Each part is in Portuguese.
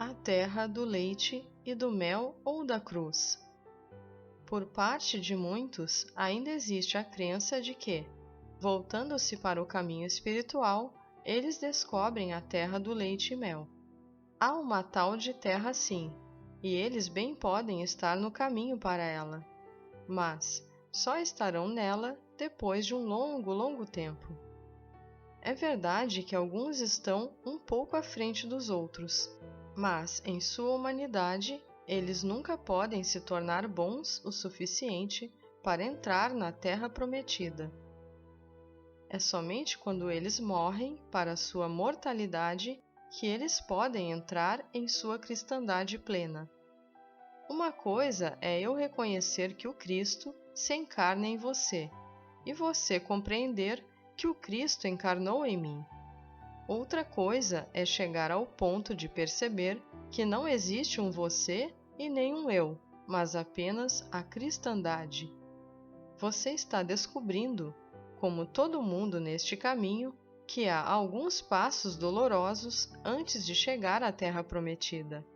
a terra do leite e do mel ou da cruz? Por parte de muitos, ainda existe a crença de que, voltando-se para o caminho espiritual, eles descobrem a terra do leite e mel. Há uma tal de terra sim, e eles bem podem estar no caminho para ela, mas só estarão nela depois de um longo tempo. É verdade que alguns estão um pouco à frente dos outros, mas em sua humanidade, eles nunca podem se tornar bons o suficiente para entrar na Terra Prometida. É somente quando eles morrem para sua mortalidade que eles podem entrar em sua cristandade plena. Uma coisa é eu reconhecer que o Cristo se encarna em você, e você compreender que o Cristo encarnou em mim. Outra coisa é chegar ao ponto de perceber que não existe um você e nem um eu, mas apenas a cristandade. Você está descobrindo, como todo mundo neste caminho, que há alguns passos dolorosos antes de chegar à Terra Prometida.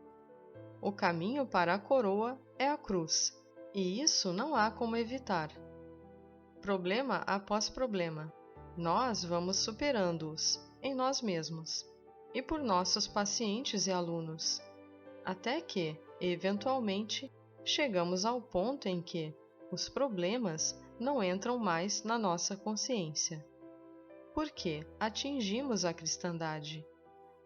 O caminho para a coroa é a cruz, e isso não há como evitar. Problema após problema, nós vamos superando-os em nós mesmos e por nossos pacientes e alunos, até que, eventualmente, chegamos ao ponto em que os problemas não entram mais na nossa consciência. Porque atingimos a cristandade,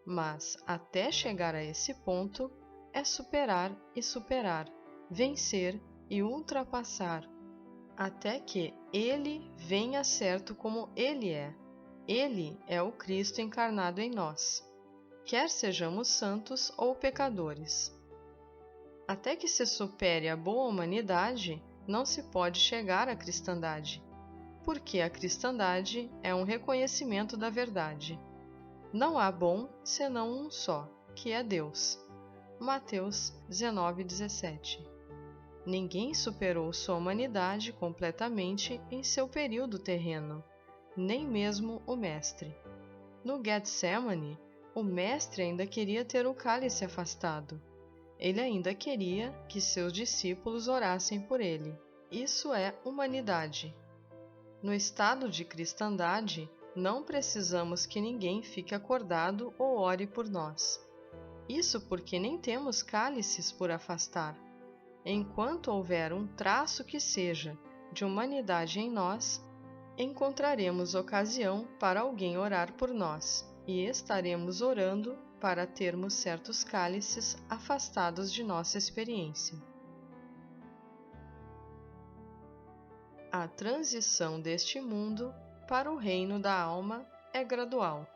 mas até chegar a esse ponto é superar e superar, vencer e ultrapassar, até que Ele venha certo como Ele é. Ele é o Cristo encarnado em nós, quer sejamos santos ou pecadores. Até que se supere a boa humanidade, não se pode chegar à cristandade, porque a cristandade é um reconhecimento da verdade. Não há bom senão um só, que é Deus. Mateus 19:17. Ninguém superou sua humanidade completamente em seu período terreno, nem mesmo o Mestre. No Getsemane, o Mestre ainda queria ter o cálice afastado. Ele ainda queria que seus discípulos orassem por ele. Isso é humanidade. No estado de cristandade, não precisamos que ninguém fique acordado ou ore por nós. Isso porque nem temos cálices por afastar. Enquanto houver um traço que seja de humanidade em nós, encontraremos ocasião para alguém orar por nós e estaremos orando para termos certos cálices afastados de nossa experiência. A transição deste mundo para o reino da alma é gradual.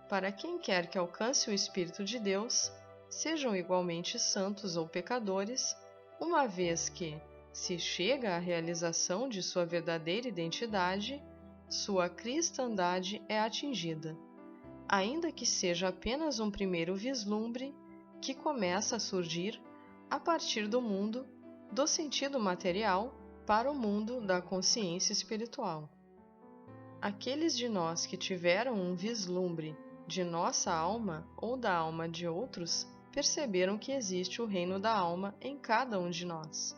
Para quem quer que alcance o Espírito de Deus, sejam igualmente santos ou pecadores, uma vez que, se chega à realização de sua verdadeira identidade, sua cristandade é atingida, ainda que seja apenas um primeiro vislumbre que começa a surgir a partir do mundo do sentido material para o mundo da consciência espiritual. Aqueles de nós que tiveram um vislumbre de nossa alma ou da alma de outros perceberam que existe o reino da alma em cada um de nós.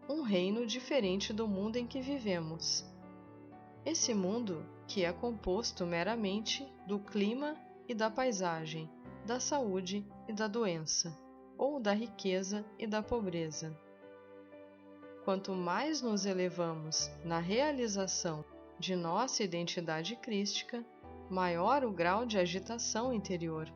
Um reino diferente do mundo em que vivemos. Esse mundo, que é composto meramente do clima e da paisagem, da saúde e da doença, ou da riqueza e da pobreza. Quanto mais nos elevamos na realização de nossa identidade crística, maior o grau de agitação interior.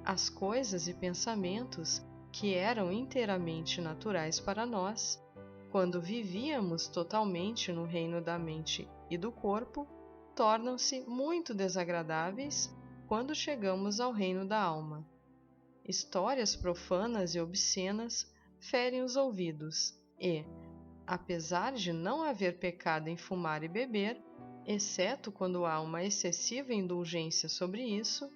As coisas e pensamentos que eram inteiramente naturais para nós, quando vivíamos totalmente no reino da mente e do corpo, tornam-se muito desagradáveis quando chegamos ao reino da alma. Histórias profanas e obscenas ferem os ouvidos e, apesar de não haver pecado em fumar e beber, exceto quando há uma excessiva indulgência sobre isso,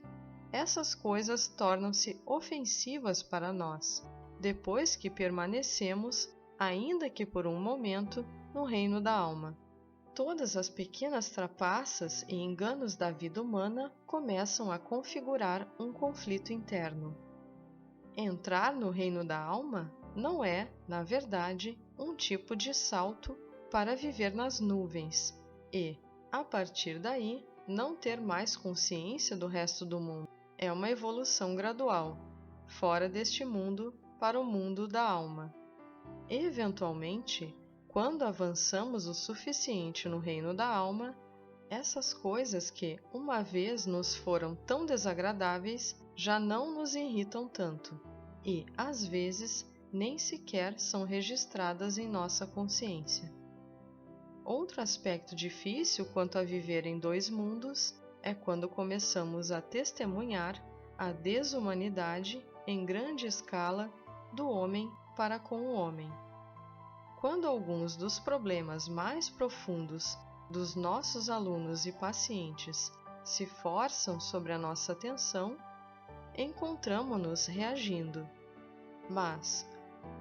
essas coisas tornam-se ofensivas para nós, depois que permanecemos, ainda que por um momento, no reino da alma. Todas as pequenas trapaças e enganos da vida humana começam a configurar um conflito interno. Entrar no reino da alma não é, na verdade, um tipo de salto para viver nas nuvens e, a partir daí, não ter mais consciência do resto do mundo. É uma evolução gradual, fora deste mundo para o mundo da alma. Eventualmente, quando avançamos o suficiente no reino da alma, essas coisas que uma vez nos foram tão desagradáveis já não nos irritam tanto e, às vezes, nem sequer são registradas em nossa consciência. Outro aspecto difícil quanto a viver em dois mundos é quando começamos a testemunhar a desumanidade em grande escala do homem para com o homem. Quando alguns dos problemas mais profundos dos nossos alunos e pacientes se forçam sobre a nossa atenção, encontramo-nos reagindo. Mas,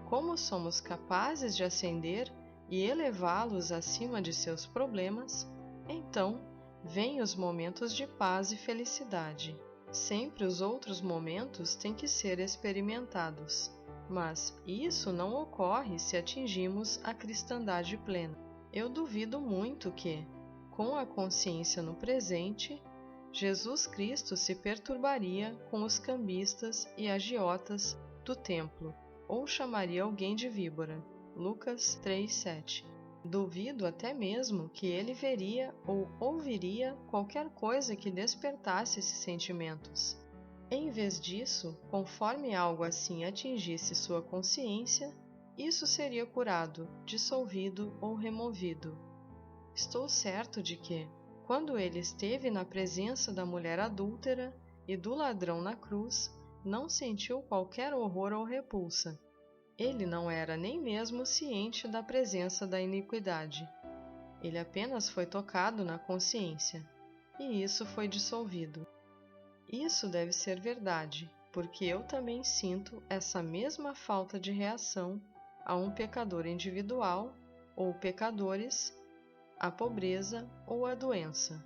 como somos capazes de ascender e elevá-los acima de seus problemas, então vêm os momentos de paz e felicidade. Sempre os outros momentos têm que ser experimentados. Mas isso não ocorre se atingimos a cristandade plena. Eu duvido muito que, com a consciência no presente, Jesus Cristo se perturbaria com os cambistas e agiotas do templo, ou chamaria alguém de víbora. Lucas 3:7. Duvido até mesmo que ele veria ou ouviria qualquer coisa que despertasse esses sentimentos. Em vez disso, conforme algo assim atingisse sua consciência, isso seria curado, dissolvido ou removido. Estou certo de que, quando ele esteve na presença da mulher adúltera e do ladrão na cruz, não sentiu qualquer horror ou repulsa. Ele não era nem mesmo ciente da presença da iniquidade. Ele apenas foi tocado na consciência, e isso foi dissolvido. Isso deve ser verdade, porque eu também sinto essa mesma falta de reação a um pecador individual, ou pecadores, a pobreza ou a doença.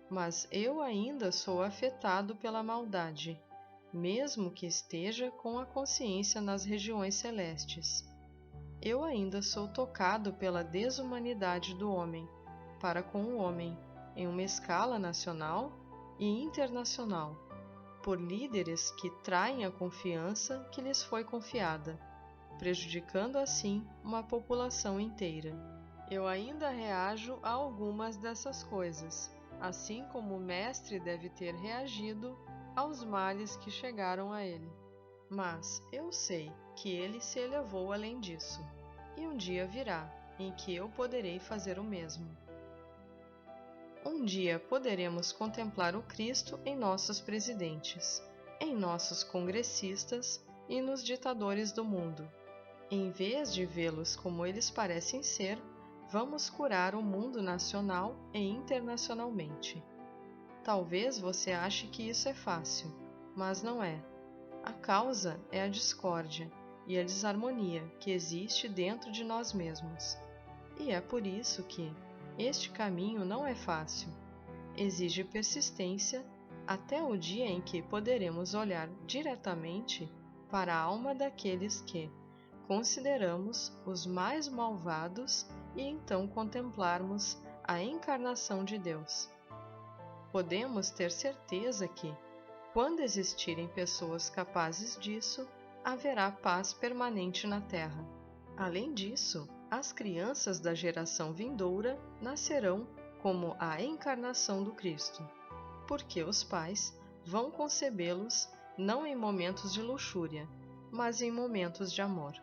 Mas eu ainda sou afetado pela maldade, mesmo que esteja com a consciência nas regiões celestes. Eu ainda sou tocado pela desumanidade do homem, para com o homem, em uma escala nacional e internacional, por líderes que traem a confiança que lhes foi confiada, prejudicando assim uma população inteira. Eu ainda reajo a algumas dessas coisas, assim como o mestre deve ter reagido aos males que chegaram a ele. Mas eu sei que ele se elevou além disso, e um dia virá em que eu poderei fazer o mesmo. Um dia poderemos contemplar o Cristo em nossos presidentes, em nossos congressistas e nos ditadores do mundo. Em vez de vê-los como eles parecem ser, vamos curar o mundo nacional e internacionalmente. Talvez você ache que isso é fácil, mas não é. A causa é a discórdia e a desarmonia que existe dentro de nós mesmos. E é por isso que este caminho não é fácil. Exige persistência até o dia em que poderemos olhar diretamente para a alma daqueles que consideramos os mais malvados e então contemplarmos a encarnação de Deus. Podemos ter certeza que, quando existirem pessoas capazes disso, haverá paz permanente na Terra. Além disso, as crianças da geração vindoura nascerão como a encarnação do Cristo, porque os pais vão concebê-los não em momentos de luxúria, mas em momentos de amor.